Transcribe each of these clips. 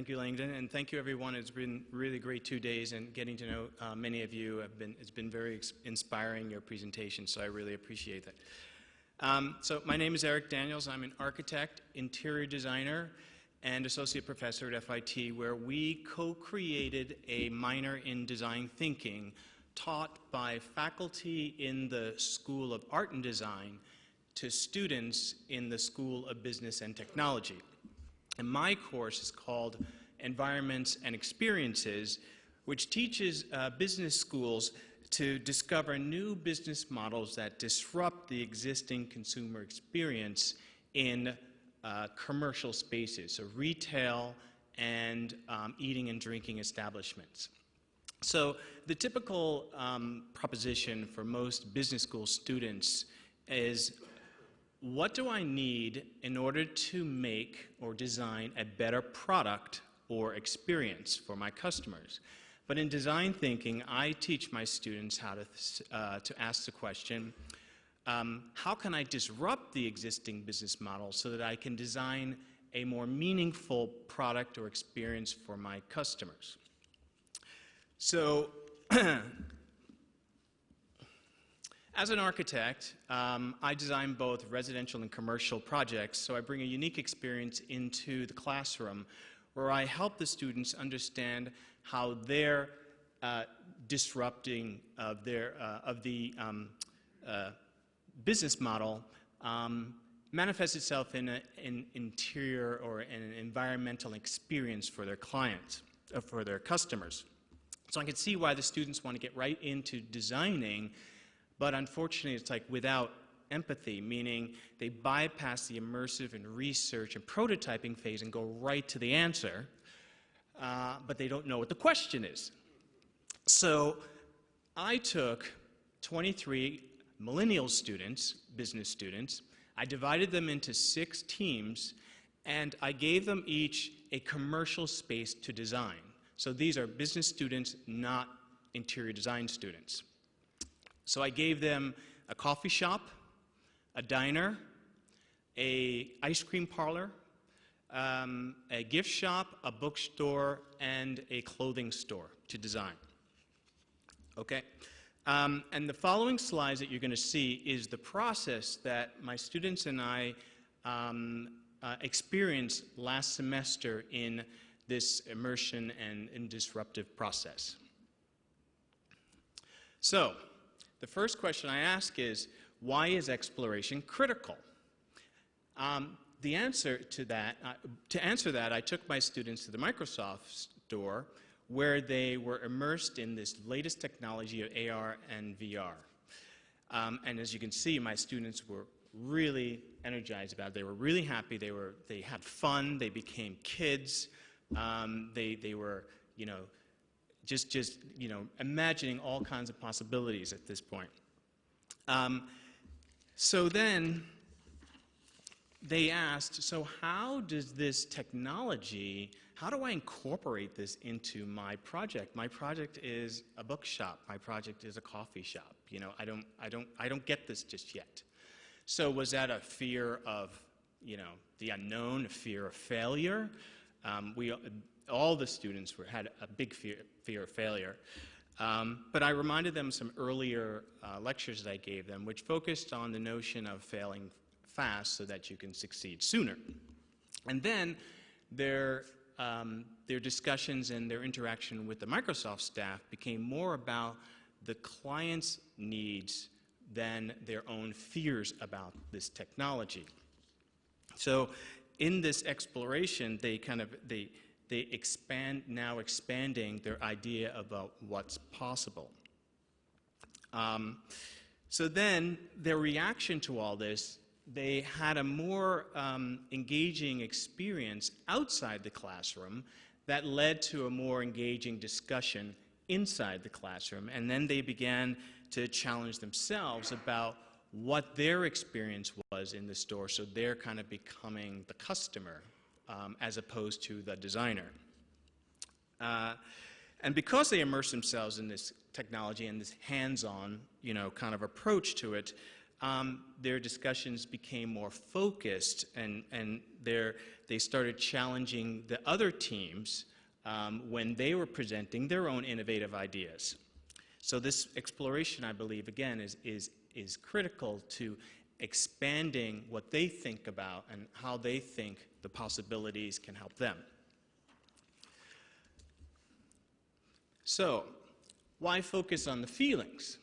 Thank you, Langdon, and thank you, everyone. It's been really great 2 days, and getting to know many of you it's been very inspiring, your presentation, so I really appreciate that. So my name is Eric Daniels. I'm an architect, interior designer, and associate professor at FIT, where we co-created a minor in design thinking taught by faculty in the School of Art and Design to students in the School of Business and Technology. And my course is called Environments and Experiences, which teaches business schools to discover new business models that disrupt the existing consumer experience in commercial spaces, so retail and eating and drinking establishments. So the typical proposition for most business school students is, what do I need in order to make or design a better product or experience for my customers? But in design thinking, I teach my students how to ask the question, how can I disrupt the existing business model so that I can design a more meaningful product or experience for my customers? So, as an architect, I design both residential and commercial projects, so I bring a unique experience into the classroom where I help the students understand how their disrupting of the business model manifests itself in an interior or an environmental experience for their clients, for their customers. So I can see why the students want to get right into designing, but unfortunately it's like without empathy, meaning they bypass the immersive and research and prototyping phase and go right to the answer, but they don't know what the question is. So I took 23 millennial students, business students, I divided them into 6 teams, and I gave them each a commercial space to design. So these are business students, not interior design students. So I gave them a coffee shop, a diner, an ice cream parlor, a gift shop, a bookstore, and a clothing store to design. Okay? And the following slides that you're going to see is the process that my students and I experienced last semester in this immersion and disruptive process. So, the first question I ask is, why is exploration critical? The answer to that, I took my students to the Microsoft store where they were immersed in this latest technology of AR and VR. And as you can see, my students were really energized about it. They were really happy. They had fun. They became kids. They were, just imagining all kinds of possibilities at this point. So then they asked, so how does this technology, how do I incorporate this into my project? My project is a bookshop. My project is a coffee shop. I don't get this just yet. So was that a fear of, the unknown, a fear of failure? All the students had a big fear of failure. But I reminded them some earlier lectures that I gave them, which focused on the notion of failing fast so that you can succeed sooner. And then their discussions and their interaction with the Microsoft staff became more about the client's needs than their own fears about this technology. So in this exploration, they expanding their idea about what's possible. So then their reaction to all this, they had a more engaging experience outside the classroom that led to a more engaging discussion inside the classroom, and then they began to challenge themselves about what their experience was in the store, so they're kind of becoming the customer as opposed to the designer. And because they immerse themselves in this technology and this hands-on, kind of approach to it, their discussions became more focused, and they started challenging the other teams when they were presenting their own innovative ideas. So this exploration, I believe, again, is critical to expanding what they think about and how they think the possibilities can help them. So, why focus on the feelings?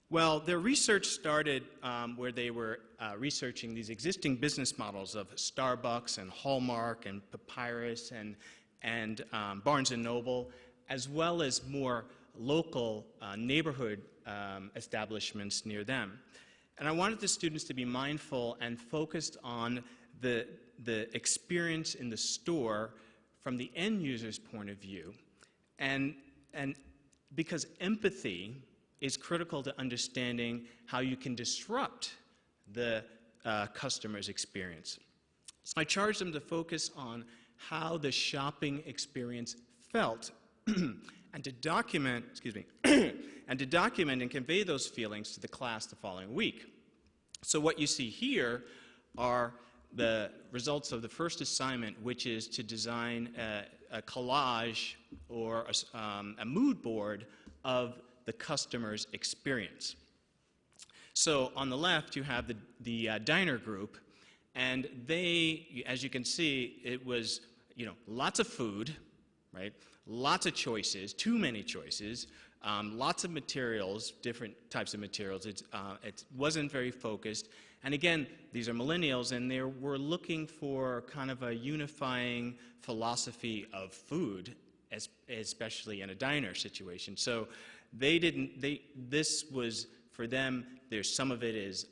Well, their research started where they were researching these existing business models of Starbucks and Hallmark and Papyrus and Barnes & Noble, as well as more local neighborhood establishments near them. And I wanted the students to be mindful and focused on the experience in the store from the end user's point of view, and because empathy is critical to understanding how you can disrupt the customer's experience. So I charged them to focus on how the shopping experience felt and to document, and convey those feelings to the class the following week. So what you see here are the results of the first assignment, which is to design a collage or a mood board of the customer's experience. So on the left, you have the diner group, and they, as you can see, it was lots of food, right? Lots of choices, too many choices, lots of materials, different types of materials. It wasn't very focused. And again, these are millennials, and they were looking for kind of a unifying philosophy of food, especially in a diner situation. So this was, for them, there's some of it is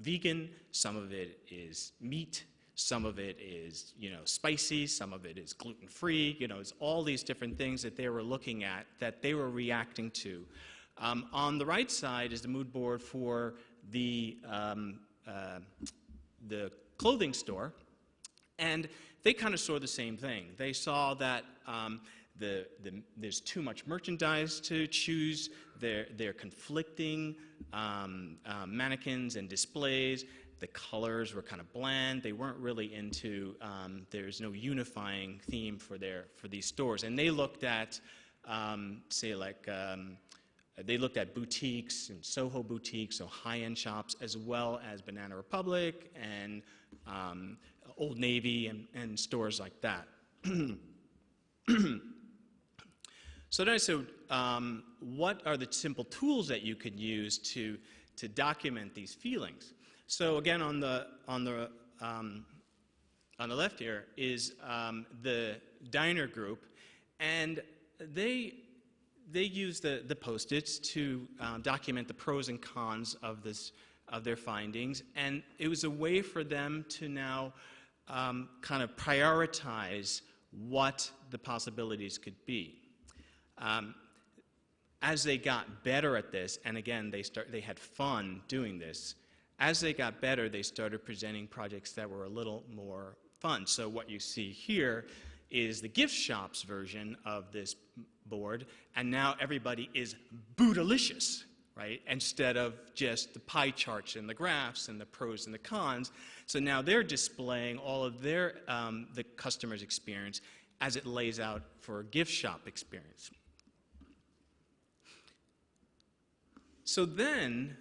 vegan, some of it is meat, some of it is, spicy, some of it is gluten-free. It's all these different things that they were looking at, that they were reacting to. On the right side is the mood board for the clothing store, and they kind of saw the same thing. They saw that there's too much merchandise to choose. They're conflicting mannequins and displays. The colors were kind of bland. They weren't really into. There's no unifying theme for these stores. And they looked at, they looked at boutiques and Soho boutiques, so high-end shops, as well as Banana Republic and Old Navy and stores like that. So then I said, what are the simple tools that you could use to document these feelings? So again, on the left here is the diner group, and they use the Post-its to document the pros and cons of their findings, and it was a way for them to now kind of prioritize what the possibilities could be. As they got better at this, and again, they had fun doing this. As they got better, they started presenting projects that were a little more fun. So what you see here is the gift shop's version of this board, and now everybody is bootylicious, right? Instead of just the pie charts and the graphs and the pros and the cons. So now they're displaying all of their the customer's experience as it lays out for a gift shop experience. So then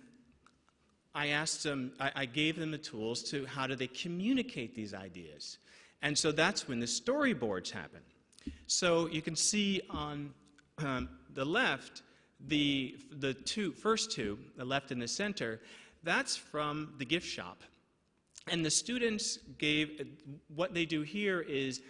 I asked them, I gave them the tools to how do they communicate these ideas. And so that's when the storyboards happen. So you can see on the left, the first two, the left and the center, that's from the gift shop. And the students what they do here is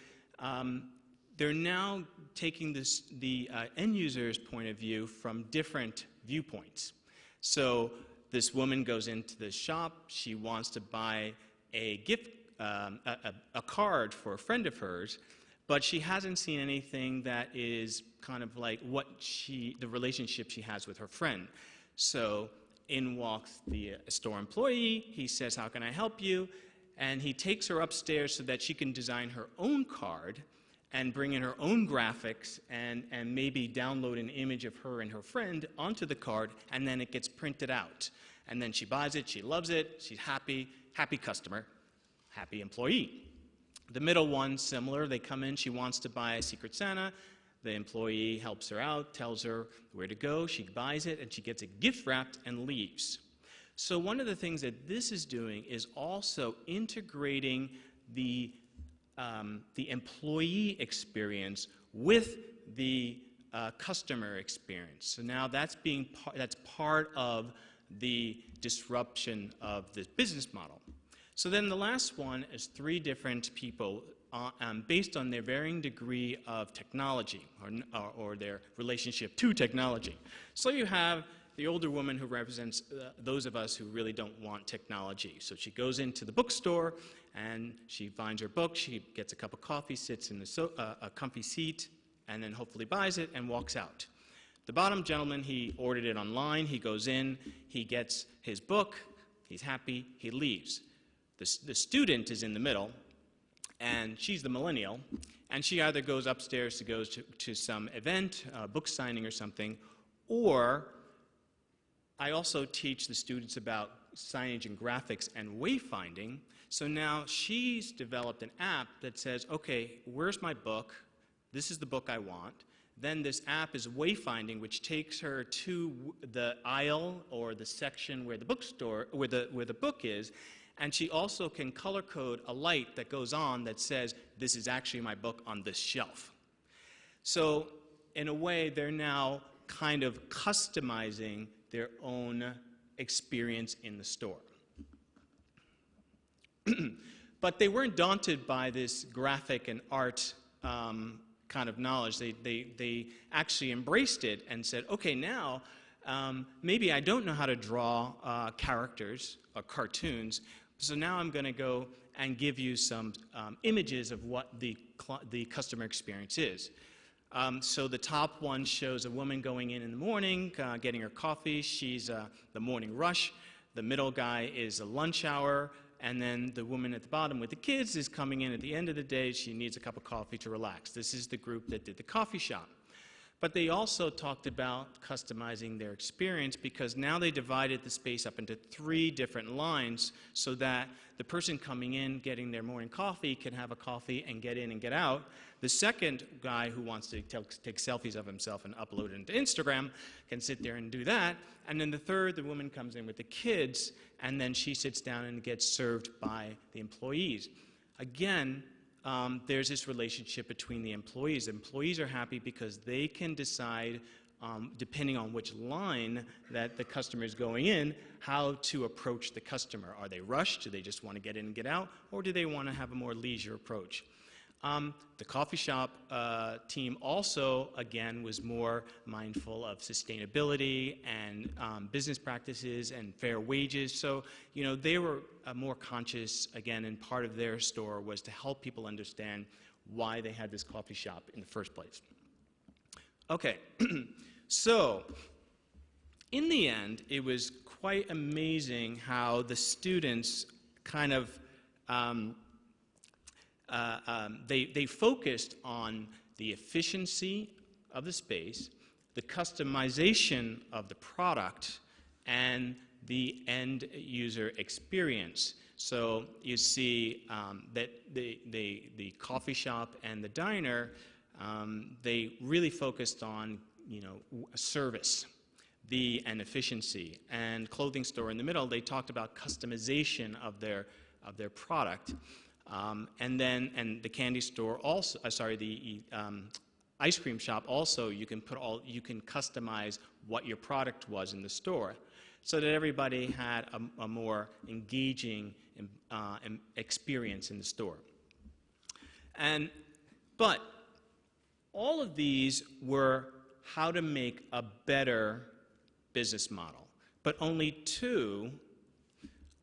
they're now taking the end user's point of view from different viewpoints. So this woman goes into the shop. She wants to buy a gift, a card for a friend of hers, but she hasn't seen anything that is kind of like the relationship she has with her friend. So in walks the store employee. He says, "How can I help you?" And he takes her upstairs so that she can design her own card and bring in her own graphics and maybe download an image of her and her friend onto the card, and then it gets printed out. and then she buys it, she loves it, she's happy, happy customer, happy employee. The middle one, similar, they come in, she wants to buy a Secret Santa, the employee helps her out, tells her where to go, she buys it, and she gets it gift wrapped and leaves. So one of the things that this is doing is also integrating the employee experience with the customer experience. So now that's part of the disruption of this business model. So then the last one is 3 different people based on their varying degree of technology or their relationship to technology. So you have the older woman who represents those of us who really don't want technology. So she goes into the bookstore and she finds her book, she gets a cup of coffee, sits in a comfy seat, and then hopefully buys it and walks out. The bottom gentleman, he ordered it online, he goes in, he gets his book, he's happy, he leaves. The student is in the middle, and she's the millennial, and she either goes upstairs to go to some event, book signing or something, or I also teach the students about signage and graphics and wayfinding. So now she's developed an app that says, okay, where's my book? This is the book I want. Then this app is wayfinding, which takes her to the aisle or the section where the bookstore, where the book is, and she also can color code a light that goes on that says, this is actually my book on this shelf. So in a way, they're now kind of customizing their own experience in the store. But they weren't daunted by this graphic and art kind of knowledge. They actually embraced it and said, okay, now maybe I don't know how to draw characters or cartoons, so now I'm going to go and give you some images of what the customer experience is. So the top one shows a woman going in the morning, getting her coffee. She's the morning rush. The middle guy is a lunch hour. And then the woman at the bottom with the kids is coming in at the end of the day. She needs a cup of coffee to relax. This is the group that did the coffee shop. But they also talked about customizing their experience because now they divided the space up into 3 different lines so that the person coming in, getting their morning coffee, can have a coffee and get in and get out. The second guy who wants to take selfies of himself and upload it into Instagram can sit there and do that. And then the third, the woman comes in with the kids, and then she sits down and gets served by the employees. Again, there's this relationship between the employees. The employees are happy because they can decide, depending on which line that the customer is going in, how to approach the customer. Are they rushed? Do they just want to get in and get out? Or do they want to have a more leisure approach? The coffee shop team also, again, was more mindful of sustainability and business practices and fair wages. So, you know, they were more conscious, again, and part of their store was to help people understand why they had this coffee shop in the first place. Okay, so in the end, it was quite amazing how the students kind of they focused on the efficiency of the space, the customization of the product, and the end user experience. So you see that the coffee shop and the diner, they really focused on, you know, service and efficiency. And clothing store in the middle, they talked about customization of their product. And the candy store also, the ice cream shop also, you can customize what your product was in the store, so that everybody had a more engaging experience in the store. But all of these were how to make a better business model, but only 2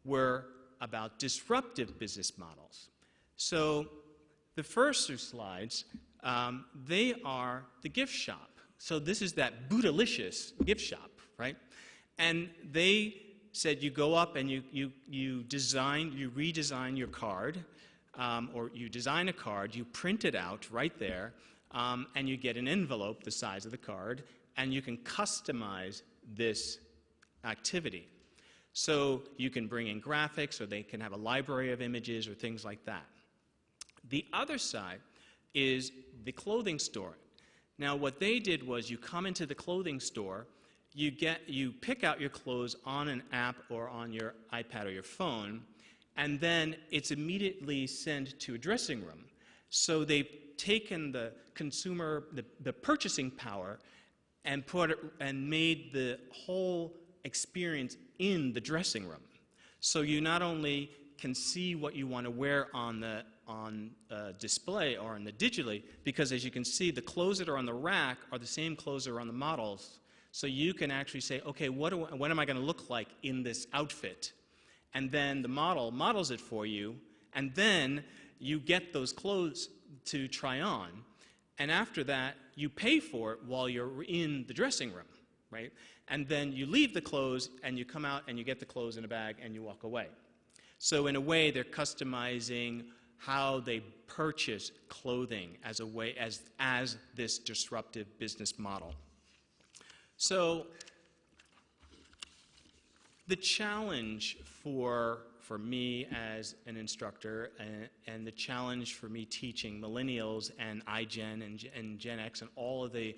were about disruptive business models. So the first 2 slides, they are the gift shop. So this is that Bootylicious gift shop, right? And they said you go up and you redesign your card, or you design a card, you print it out right there, and you get an envelope the size of the card, and you can customize this activity. So you can bring in graphics, or they can have a library of images or things like that. The other side is the clothing store. Now what they did was you come into the clothing store, you pick out your clothes on an app or on your iPad or your phone, and then it's immediately sent to a dressing room. So they've taken the consumer, the purchasing power, and made the whole experience in the dressing room. So you not only can see what you want to wear on display or on the digitally, because as you can see, the clothes that are on the rack are the same clothes that are on the models. So you can actually say, okay, what am I going to look like in this outfit? And then the model models it for you, and then you get those clothes to try on. And after that, you pay for it while you're in the dressing room, right? And then you leave the clothes, and you come out, and you get the clothes in a bag, and you walk away. So in a way, they're customizing how they purchase clothing as a way, as this disruptive business model. So the challenge for me as an instructor, and the challenge for me teaching millennials and iGen and Gen X and all of the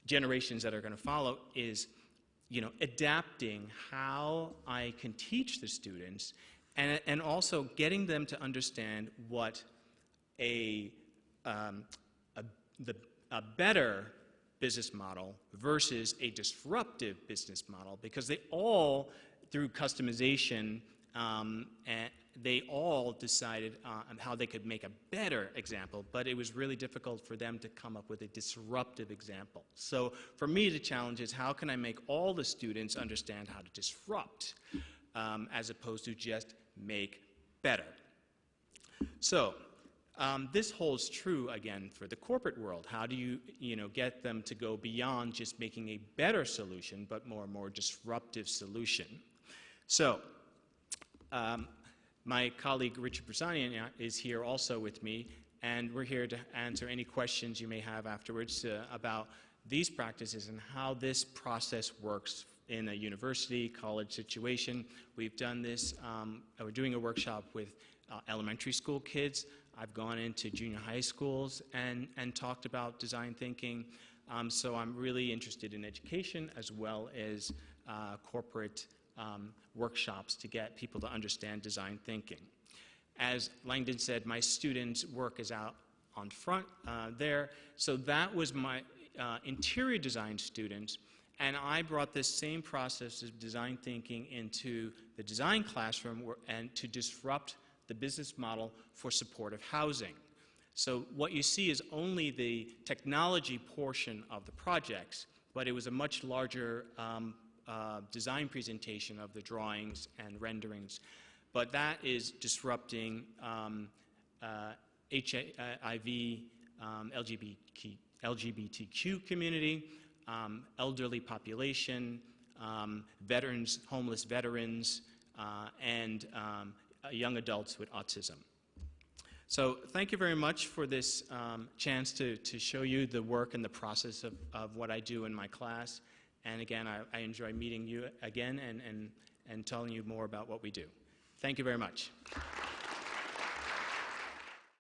generations that are going to follow is, adapting how I can teach the students, and also getting them to understand what a better business model versus a disruptive business model, because they all, through customization, they all decided on how they could make a better example, but it was really difficult for them to come up with a disruptive example. So for me, the challenge is, how can I make all the students understand how to disrupt as opposed to just make better? So this holds true, again, for the corporate world. How do you, get them to go beyond just making a better solution, but more and more disruptive solution? So my colleague Richard Brusanian is here also with me, and we're here to answer any questions you may have afterwards about these practices and how this process works in a university, college situation. We've done this, we're doing a workshop with elementary school kids. I've gone into junior high schools and talked about design thinking. So I'm really interested in education as well as corporate workshops to get people to understand design thinking. As Langdon said, my students' work is out on front there. So that was my interior design students, and I brought this same process of design thinking into the design classroom and to disrupt the business model for supportive housing. So what you see is only the technology portion of the projects, but it was a much larger design presentation of the drawings and renderings. But that is disrupting HIV, LGBTQ community, elderly population, veterans, homeless veterans, and young adults with autism. So thank you very much for this chance to show you the work and the process of what I do in my class. And again, I enjoy meeting you again and telling you more about what we do. Thank you very much.